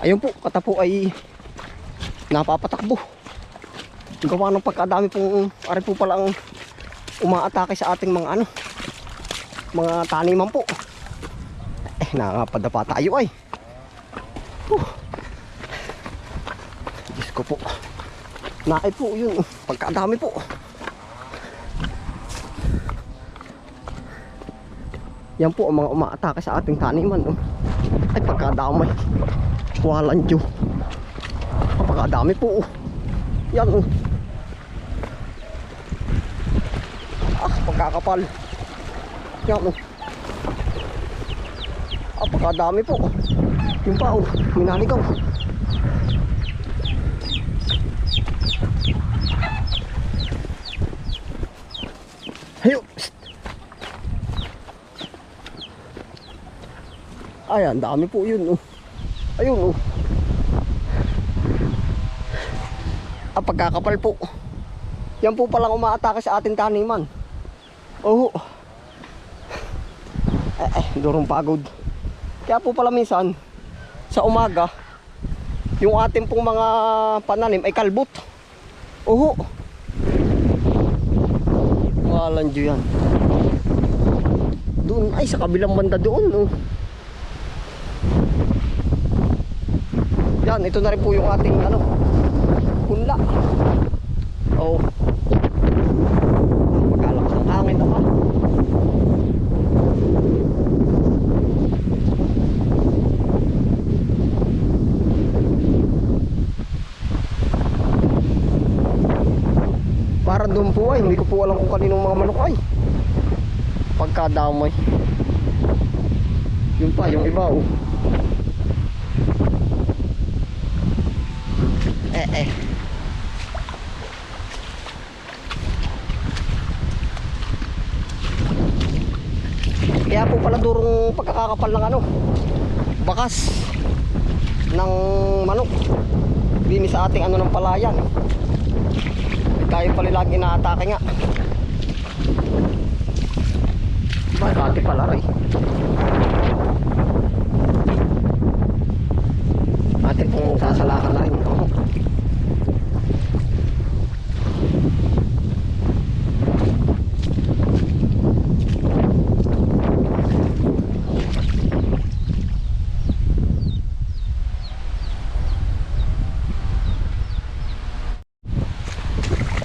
Ayun po, kata po ay napapatakbo. Gawa ng pagkadami pong ari po pala ang umaatake sa ating mga ano, mga taniman po. Nakapadapa tayo ay. Diyos ko po. Naay po yun, pagkadami po. Yan po ang mga umaatake sa ating taniman. Ay pagkadamay. Walang Diyo. Pagkadami po. Yan. Pagkakapal. Yan. Pagkadami po. Yung pa minaligaw. Hayo. Ayan, dami po yun. Ayun. Pagkakapal po. Yan po palang umaatake sa ating taniman. Durong pagod. Kaya po pala minsan sa umaga yung ating pong mga pananim ay kalbot. Walang Diyo yan. Doon ay sa kabilang banda doon. Yan, ito na rin po yung ating ano, punla. Magkalakas ng hangin naman. Parang doon po ay, hindi ko po alam kung kaninong mga manok ay. Pagkadamay. Yun pa, yung iba Kaya po pala durong pagkakakapal ng ano, bakas ng manok din sa ating ano ng palayan. Tayo pala lagi inaatake nga. Bakit pala rin atin pong sasalakan na rin.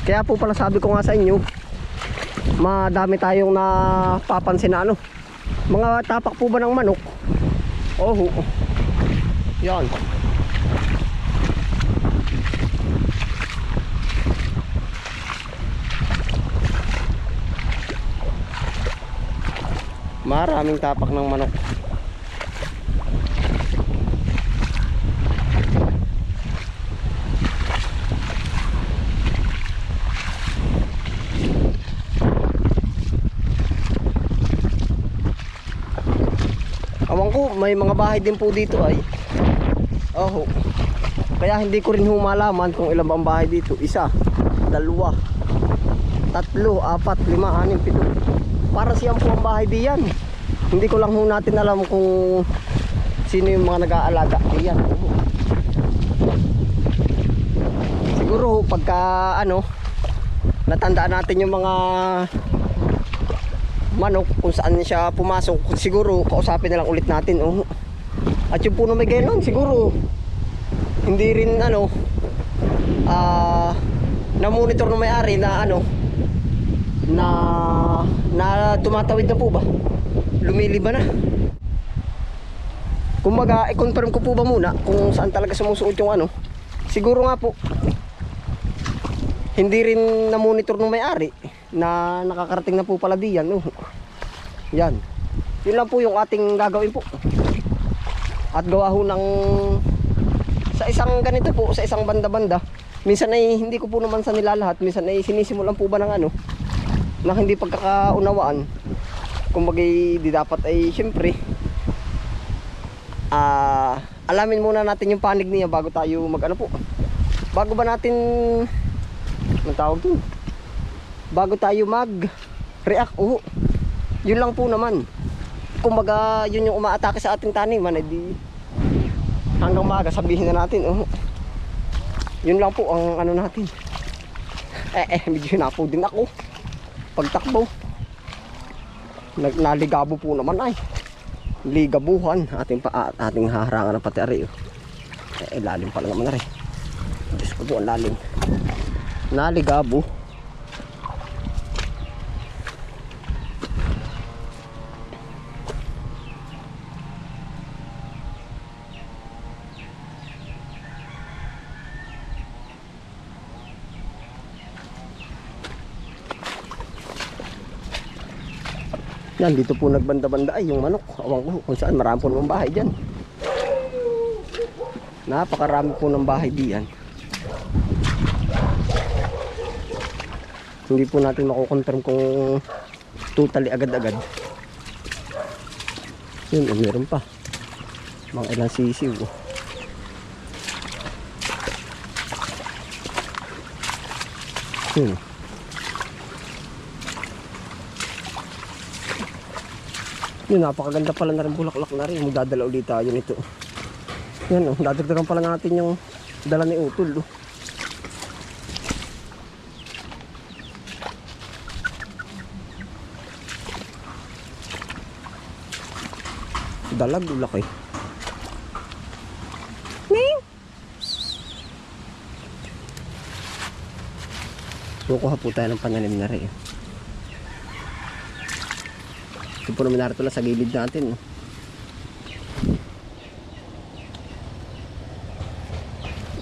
Kaya po pala sabi ko nga sa inyo, madami tayong napapansin na ano, mga tapak po ba ng manok. Yan. Maraming tapak ng manok. Awang ko, may mga bahay din po dito ay. Kaya hindi ko rin humalaman kung ilan bang bahay dito. 1, 2, 3, 4, 5, 6, 7. Para siyang po ang bahay diyan. Hindi ko lang natin alam kung sino yung mga nag-aalaga diyan. Siguro pagka ano, natandaan natin yung mga manok kung saan siya pumasok, siguro kausapin na lang ulit natin. At yung puno may ganon, siguro hindi rin ano na monitor ng may-ari na ano na tumatawid na po ba, lumiliba na. Kumbaga i-confirm ko po ba muna kung saan talaga sumusuot yung ano. Siguro nga po hindi rin na monitor ng may-ari na nakakarating na po pala diyan. Yan. Yun lang po yung ating gagawin po. At gawa ho ng sa isang ganito po, sa isang banda-banda. Minsan ay hindi ko po naman sa nilalahat. Minsan ay sinisimulan po ba ng ano na hindi pagkakaunawaan. Kung bagay di dapat ay syempre alamin muna natin yung panig niya bago tayo mag ano po. Bago ba natin ang tawag dun, bago tayo mag-react. Yun lang po naman. Kumbaga yun yung umaatake sa ating taniman, di hanggang maaga sabihin na natin. Yun lang po ang ano natin. Medyo napo din ako pagtakbo. Naligabo po naman ay ligabuhan ating haharangan ng pati ari. Lalim pala naman ari. Diyos ko po, ang lalim. Naligabo. Yan, dito po nagbanda-banda ay yung manok. Awang ko kung saan, marami po ng bahay dyan. Napakarami po ng bahay diyan. Hindi po natin makukonfirm kung totally agad-agad. Yun, meron pa. Mga ilang sisiw. Yun, napakaganda pala na rin bulaklak na rin. Magdadala ulit tayo nito. Yan, dadagdagan pala natin yung dala ni Utol. Dalag, laki. Kukuha po tayo ng pananim na rin. Ito po naman narito lang sa gilid natin.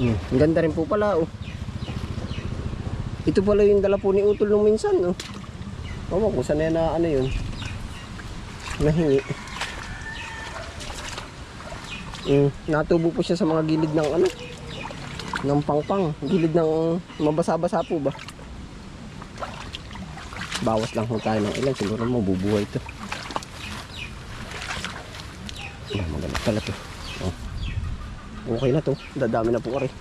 Ang ganda rin po pala. Ito pala yung dala po ni Utol nung minsan. Ewan ko saan na ano yun. Nahingi. Natubo po siya sa mga gilid ng ano, ng pangpang. Gilid ng mabasa-basa po ba. Bawas lang po tayo ng ilan. Siguro mabubuhay ito. Maganda pala ito. Okay na to. Dadami na po ka rin.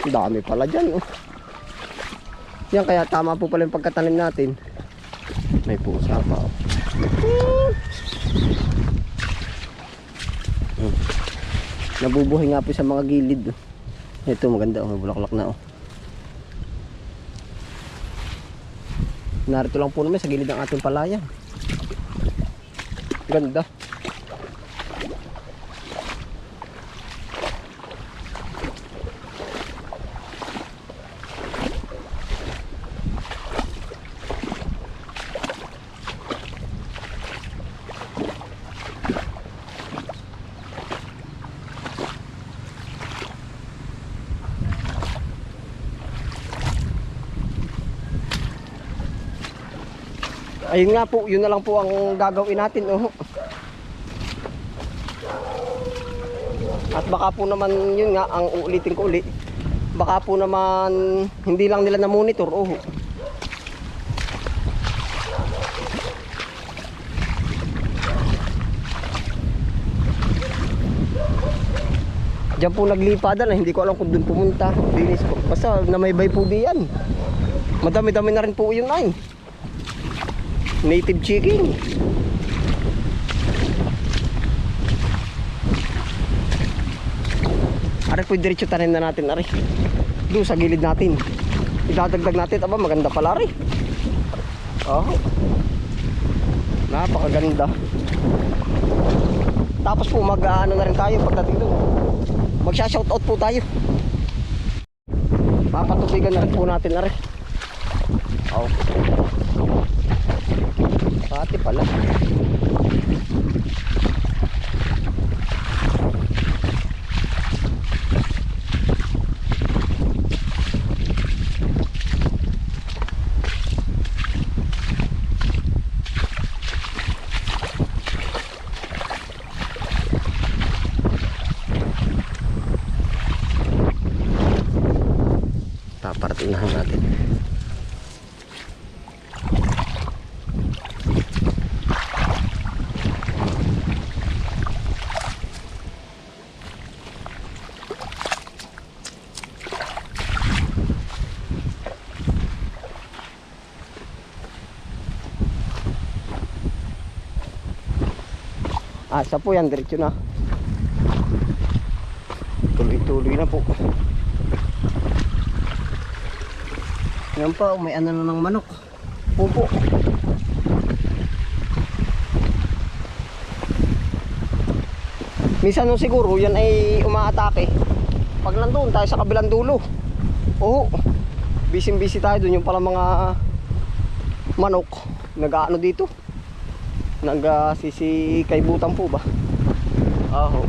Dami pala dyan. Yan, kaya tama po pala yung pagkatanim natin. May pusa pa. Nabubuhay nga po sa mga gilid. Ito maganda. May bulaklak na. Narito lang po naman sa gilid ng ating palayan. Ganda. Ayun nga po, yun na lang po ang gagawin natin. At baka po naman, yun nga, ang uulitin ko ulit. Baka po naman, hindi lang nila na-monitor. Diyan po naglipadan, hindi ko alam kung doon pumunta. Basta namaybay po diyan. Madami-dami na rin po yun ay. Native chicken. Ari po diretso tanim na natin ari. Doon sa gilid natin. Idadagdag natin. Aba maganda pala ari. Napakaganda. Tapos po mag-ano na rin tayo pagdating doon. Magsha-shoutout po tayo. Papatubigan na rin po natin ari. Pati pala. Paparatingnan natin. Siya po yan, diretso na. Tuloy-tuloy na po. Yan pa, may ano na ng manok. Pupo. Minsan nung siguro yan ay umaatake pag nandoon tayo sa kabilang dulo. Oo, busy tayo doon. Yung pala mga manok nag-aano dito, nag-sisikaybutan po ba. Oo.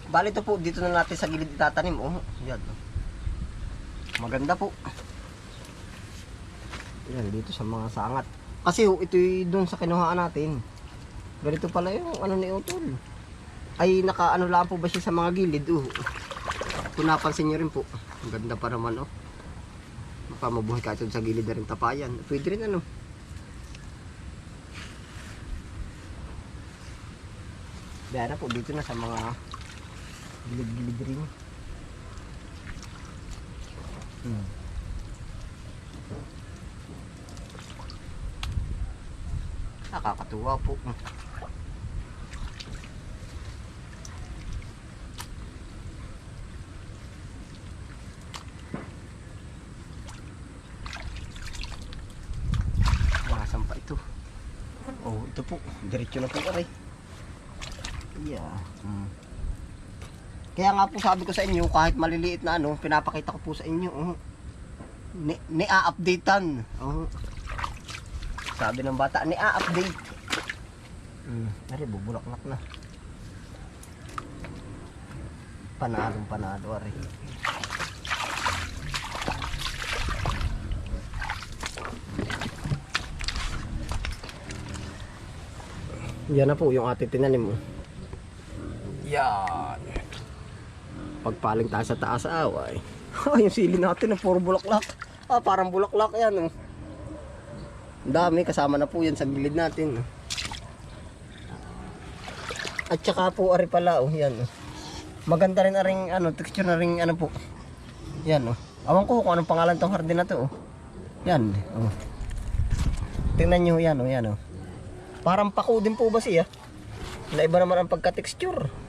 Bali ito po, dito na natin sa gilid itatanim. Oh, yan. Maganda po. Yan, dito sa mga sangat. Kasi ito doon sa kinuhaan natin. Ganito pala yung ano ni Utol. Ay nakaano lang po ba siya sa mga gilid. Kung napansin nyo rin po. Ang ganda pa naman oh. Mapamabuhay ka ito sa gilid na rin tapayan. Pwede rin ano. Dahil na po dito na sa mga gilid-gilid rin. Nakakatuwa po. Nasaan pa ito? Oh, ito po. Diretso na po aray. Yeah. Kaya nga po sabi ko sa inyo, kahit maliliit na ano, pinapakita ko po sa inyo. Ni-a-updatean. Sabi ng bata, ni-a-update. Ari, bubulaklak na. Panalo, ari. Yan na po yung ating tinanim. Yan. Pagpaling tayo sa taas away. Yung sili natin na puro bulaklak. Parang bulaklak yan. Ang dami, kasama na po yan sa gilid natin. At saka po ari pala yan. Maganda rin aring ano, texture na ring ano po. Yan Awan ko kung anong pangalan tong hardin na to. Yan. Tingnan niyo yan yan Parang pako din po ba siya? Naiba naman ang pagka-texture.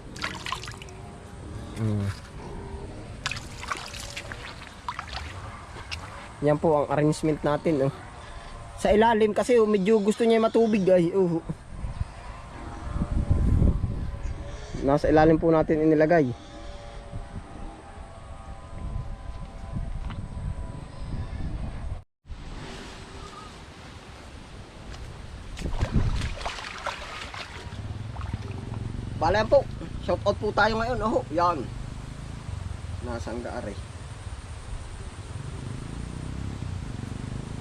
Yan po ang arrangement natin. Sa ilalim kasi medyo gusto niya matubig ay. Nasa ilalim po natin inilagay. Bale po, shout out po tayo ngayon. Yan. Nasang gaari.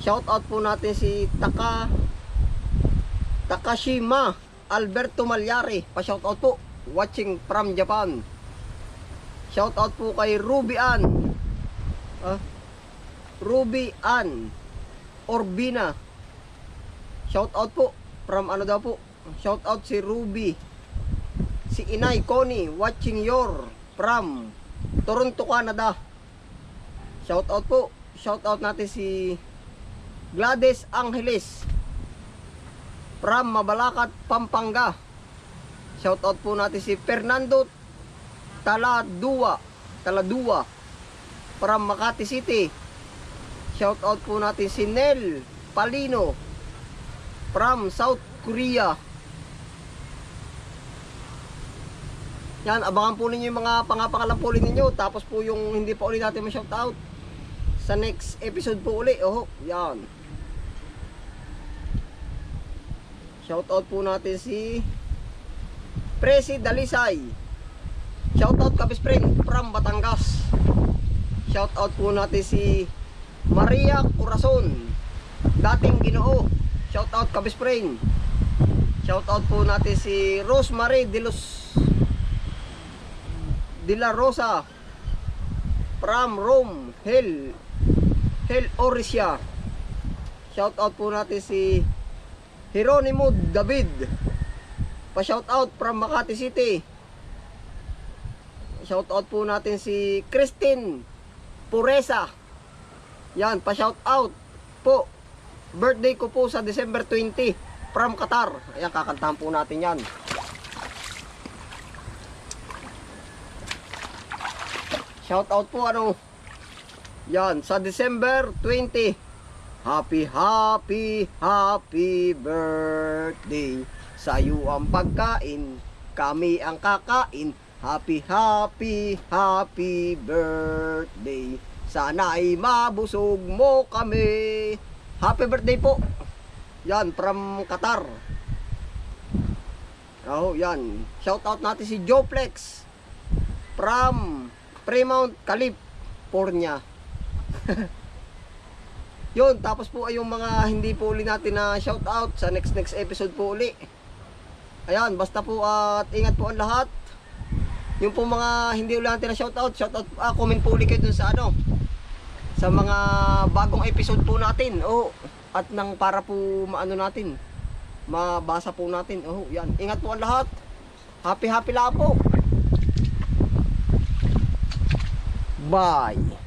Shout out po natin si Takashima Alberto Malyari. Pa-shout out po, watching from Japan. Shout out po kay Ruby Ann. Ruby Ann Orbina. Shout out po from ano daw po? Shout out si Ruby. Si Inay Connie, watching your from Toronto, Canada. Shout out po. Shout out natin si Gladys Angeles from Mabalacat, Pampanga. Shout out po natin si Fernando Taladua from Makati City. Shout out po natin si Nel Palino from South Korea. Yan, abangan po ninyo yung mga pangapangalan po ninyo. Tapos po yung hindi pa ulit natin ma-shout out sa next episode po uli. Yan. Shout out po natin si Presi Dalisay. Shout out Kapispring from Batangas. Shout out po natin si Maria Corazon, dating Ginoo. Shout out Kapispring. Shout out po natin si Rosemary de la Rosa from Rome, Hell Orisia. Shout out po natin si Jeronimo David. Pa-shout out from Makati City. Shout out po natin si Christine Puresa. Yan, pa-shout out po. Birthday ko po sa December 20 from Qatar. Ayan, kakantahan po natin yan. Shout out po ano. Yan, sa December 20. Happy, happy, happy birthday. Sa'yo ang pagkain, kami ang kakain. Happy, happy, happy birthday. Sana ay mabusog mo kami. Happy birthday po. Yan, from Qatar. Oh, yan. Shout out natin si Joplex from Fremont, California. Yun, tapos po ay yung mga hindi po uli natin na shout out sa next episode po uli. Ayan, basta po at ingat po ang lahat. Yung po mga hindi uli natin na shout out, comment po uli kayo dun sa ano, sa mga bagong episode po natin. Oh, at nang para po maano natin, mabasa po natin. Oh, yan. Ingat po ang lahat. Happy lang po. Bye.